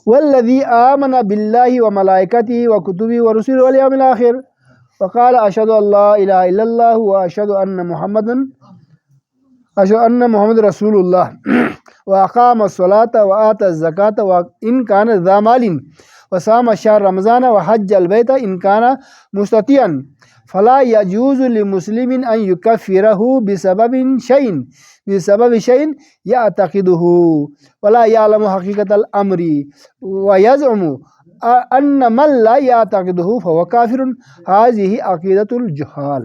والذی آمن باللہ وملائکتہ وکتبہ ورسلہ والیوم الآخر وقال اشہد ان لا الہ الا اللہ واشہد ان محمد رسول اللہ واقام الصلاۃ وآتى الزکاۃ وان کان ذا مال وصام شهر رمضان وحج البیت ان کان مستطیعا فلا يجوز لمسلم ان يكفره بسبب شيء يعتقده ولا يعلم حقیقت الامر ويزعم ان من لا يعتقده فهو کافر هذه عقیدۃ الجہال۔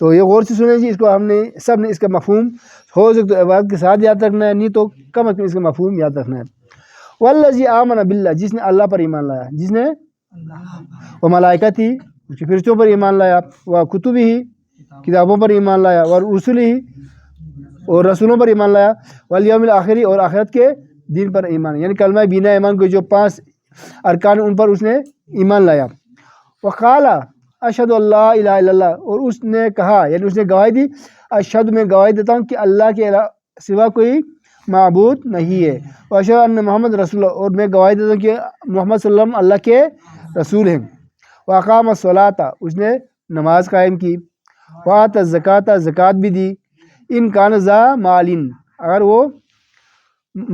تو یہ غور سے سنیں جی، اس کو ہم نے سب نے اس کا مفہوم ہو سکتا ہے عبادت کے ساتھ یاد رکھنا ہے، نہیں تو کم از کم اس کا مفہوم یاد رکھنا ہے۔ والذی آمن باللہ، جس نے اللہ پر ایمان لایا، جس نے وہ ملائکتی اس کے فرشتوں پر ایمان لایا، وہ کتبہ کتابوں پر ایمان لایا، اور رسلہ اور رسولوں پر ایمان لایا، والیوم الآخر اور آخرت کے دن پر ایمان، یعنی کلمہ بینا ایمان کے جو 5 ارکان ان پر اس نے ایمان لایا۔ وقال اشہد اللہ الہ الا اللہ، اور اس نے کہا یعنی اس نے گواہی دی، اشہد میں گواہی دیتا ہوں کہ اللہ کے سوا کوئی معبود نہیں ہے، واشہد ان محمد رسول اللہ، اور میں گواہی دیتا ہوں کہ محمد صلی اللہ علیہ وسلم اللہ کے رسول ہیں۔ واقام الصلاۃ، اس نے نماز قائم کی، وآتى الزکاۃ، زکوٰۃ بھی دی، ان کان ذا مالن، اگر وہ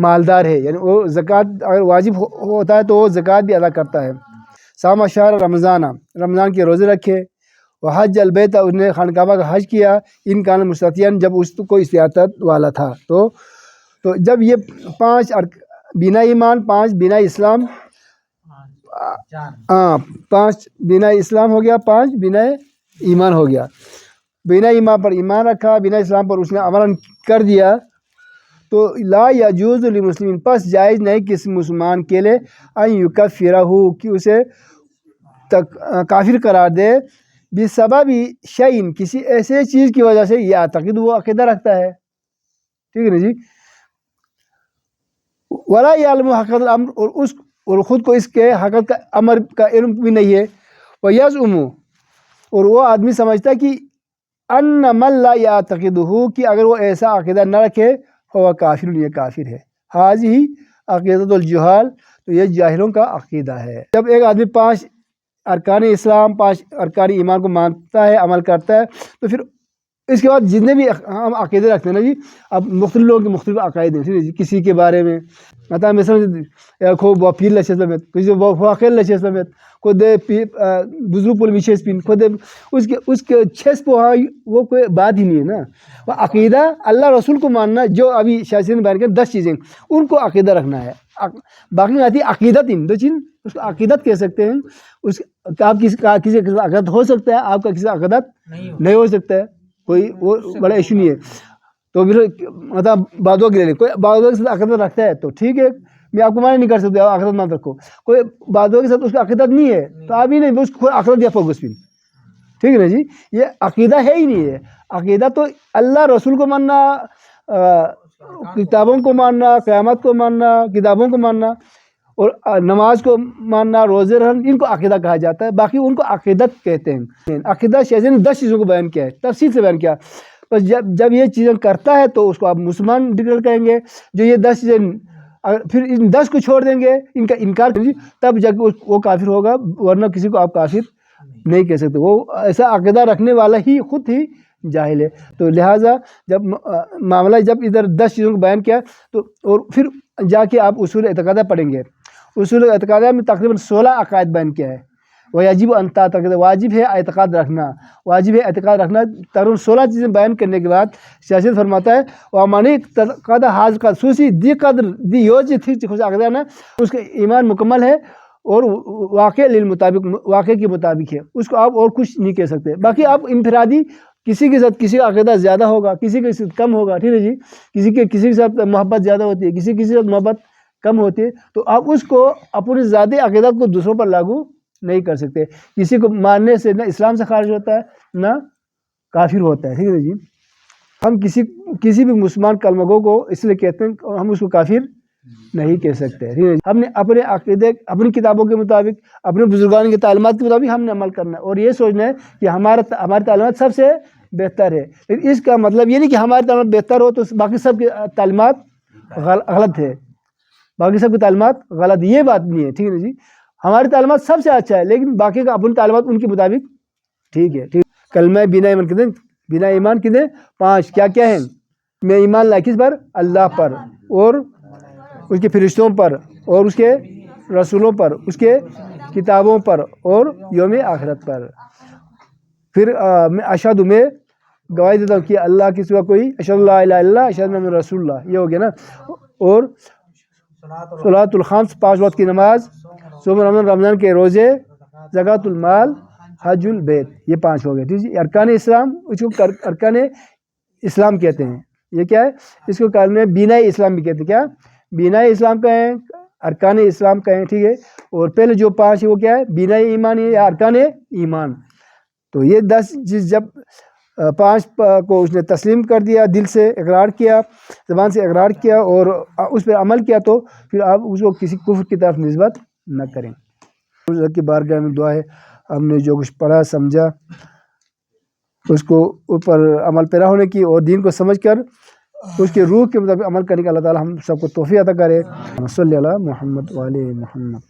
مالدار ہے، یعنی وہ زکوٰۃ اگر واجب ہوتا ہے تو وہ زکوٰۃ بھی ادا کرتا ہے۔ صام شہر رمضان، رمضان کے روزے رکھے، وحج البیت، اس نے خانہ کعبہ کا حج کیا، ان کان مستطیعا، جب اس کو استطاعت والا تھا۔ تو جب یہ 5 بنا ایمان، 5 بنا اسلام، 5 بنا اسلام ہو گیا، 5 بنا ایمان ہو گیا۔ بنا ایمان پر ایمان رکھا، بنا اسلام پر اس نے عمل کر دیا، تو لا یجوز للمسلمین، پس جائز نہیں کسی مسلمان کے لیے ان یکفرہ، کہ اسے کافر قرار دے، بسبب شیء، کسی ایسے چیز کی وجہ سے یعتقد، وہ عقیدہ رکھتا ہے، ٹھیک ہے نا جی، ولا یعلم حقیقت الامر، اور خود کو اس کے حقیقت کا امر کا علم بھی نہیں ہے، ویزعم، اور وہ آدمی سمجھتا ہے کہ ان من لا یعتقدہ، کہ اگر وہ ایسا عقیدہ نہ رکھے وہ کافر، یہ کافر ہے۔ ہذہ عقیدۃ الجہال، تو یہ جاہلوں کا عقیدہ ہے۔ جب ایک آدمی 5 ارکان اسلام، 5 ارکان ایمان کو مانتا ہے، عمل کرتا ہے، تو پھر اس کے بعد جتنے بھی ہم عقیدے رکھتے ہیں نا جی، اب مختلف لوگوں کے مختلف عقائد ہیں جی، کسی کے بارے میں مثلا کو پیر لچ اسلامت، کسی واقع لچ اسلامت، کو دے بزرگ پول میچے پین، کو دے اس کے چھس پو، ہاں وہ کوئی بات ہی نہیں ہے نا۔ وہ عقیدہ اللہ رسول کو ماننا، جو ابھی شاہ نے بیان کیا 10 چیزیں، ان کو عقیدہ رکھنا ہے۔ باقی آتی ہے عقیدت، ان 2 چیز اس کو عقیدت کہہ سکتے ہیں۔ اس آپ کسی کا عقیدت ہو سکتا ہے، آپ کا کسی کا عقیدت نہیں ہو سکتا ہے، کوئی وہ بڑا ایشو نہیں ہے۔ تو پھر مطلب بعدوں کے لیے کوئی بعدوں کے ساتھ عقیدت رکھتا ہے تو ٹھیک ہے، میں آپ کو مانے نہیں کر سکتے، آپ عقیدت مت رکھو۔ کوئی بعدوں کے ساتھ اس کا عقیدت نہیں ہے تو آپ ہی نہیں، اس کو عقیدت یا فوکس بھی، ٹھیک ہے نا جی، یہ عقیدہ ہے ہی نہیں ہے۔ عقیدہ تو اللہ رسول کو ماننا، کتابوں کو ماننا، قیامت کو ماننا، کتابوں کو ماننا، اور نماز کو ماننا، روزے رکھنا، ان کو عقیدہ کہا جاتا ہے، باقی ان کو عقیدت کہتے ہیں۔ عقیدہ شیخ نے 10 چیزوں کو بیان کیا ہے، تفصیل سے بیان کیا، بس جب یہ چیزیں کرتا ہے تو اس کو آپ مسلمان ڈکلیئر کہیں گے۔ جو یہ 10 چیزیں پھر ان 10 کو چھوڑ دیں گے، ان کا انکار کریں گے، تب جا کے وہ کافر ہوگا، ورنہ کسی کو آپ کافر نہیں کہہ سکتے، وہ ایسا عقیدہ رکھنے والا ہی خود ہی جاہل ہے۔ تو لہٰذا جب معاملہ جب ادھر 10 چیزوں کو بیان کیا تو اور پھر جا کے آپ اصول اعتقادہ پڑھیں گے، اصول اعتقادہ میں تقریباً 16 عقائد بیان کیا ہے۔ ویجب ان تعتقد، واجب ہے اعتقاد رکھنا، واجب ہے اعتقاد رکھنا، تقریباً 16 چیزیں بیان کرنے کے بعد سیاست فرماتا ہے وَمَنِ اعْتَقَدَ حاض کا سوسی دی قدر دی یوج تھی خوش عقیدہ نا، اس کا ایمان مکمل ہے اور واقع للمطابق، واقع کے مطابق ہے، اس کو آپ اور کچھ نہیں کہہ سکتے۔ باقی آپ انفرادی کسی کے ساتھ کسی کا عقیدہ زیادہ ہوگا، کسی کے ساتھ کم ہوگا، ٹھیک ہے جی، کسی کے ساتھ محبت زیادہ ہوتی ہے، کسی کے ساتھ محبت کم ہوتی ہے، تو آپ اس کو اپنی ذاتی عقیدت کو دوسروں پر لاگو نہیں کر سکتے۔ کسی کو ماننے سے نہ اسلام سے خارج ہوتا ہے نہ کافر ہوتا ہے، ٹھیک ہے جی۔ ہم کسی بھی مسلمان کلمہ گو کو اس لیے کہتے ہیں، ہم اس کو کافر نہیں کہہ سکتے، ٹھیک ہے جی۔ ہم نے اپنے عقیدے، اپنی کتابوں کے مطابق، اپنے بزرگان کی تعلیمات کے مطابق ہم نے عمل کرنا ہے، اور یہ سوچنا ہے کہ ہماری تعلیمات سب سے بہتر ہے۔ لیکن اس کا مطلب یہ نہیں کہ ہماری تعلیمات بہتر ہو تو باقی سب کی تعلیمات غلط ہے، باقی سب کی تعلیمات غلط. یہ بات نہیں ہے, ٹھیک ہے جی. ہماری تعلیمات سب سے اچھا ہے, لیکن باقی کا اپنی تعلیمات ان کے مطابق ٹھیک ہے. کلمہ بنا ایمان کتنے, بنا ایمان کتنے 5, کیا کیا ہیں؟ میں ایمان لا کس پر؟ اللہ پر, اور اس کے فرشتوں پر, اور اس کے رسولوں پر, اس کے کتابوں پر, اور یوم آخرت پر. پھر میں اشہد, میں گواہی دیتا ہوں کہ اللہ کے سوا کوئی, اشہد لا الہ الا اللہ, اشہد محمد رسول اللہ, یہ ہو گیا نا. اور صلاۃ الخمس, 5 وقت کی نماز, صوم رمضان کے روزے, زکوٰۃ المال, حج البیت, یہ 5 ہو گئے. ٹھیک ہے. ارکان اسلام, اس کو ارکان اسلام کہتے ہیں. یہ کیا ہے؟ اس کو کلمہ بینہ اسلام بھی کہتے ہیں. کیا بینہ اسلام کا ہے, ارکان اسلام کا ہے. ٹھیک ہے. اور پہلے جو 5 ہے وہ کیا ہے؟ بینہ ایمان یا ارکان ایمان. تو یہ 10 چیز جب 5 کو اس نے تسلیم کر دیا, دل سے اقرار کیا, زبان سے اقرار کیا, اور اس پہ عمل کیا, تو پھر آپ اس کو کسی کفر کی طرف نسبت نہ کریں. اللہ کی بارگاہ میں دعا ہے, ہم نے جو کچھ پڑھا سمجھا اس کو اوپر عمل پیرا ہونے کی, اور دین کو سمجھ کر اس کے روح کے مطابق عمل کرنے کا اللہ تعالی ہم سب کو توفیق عطا کرے. صلی اللہ محمد وعلی محمد.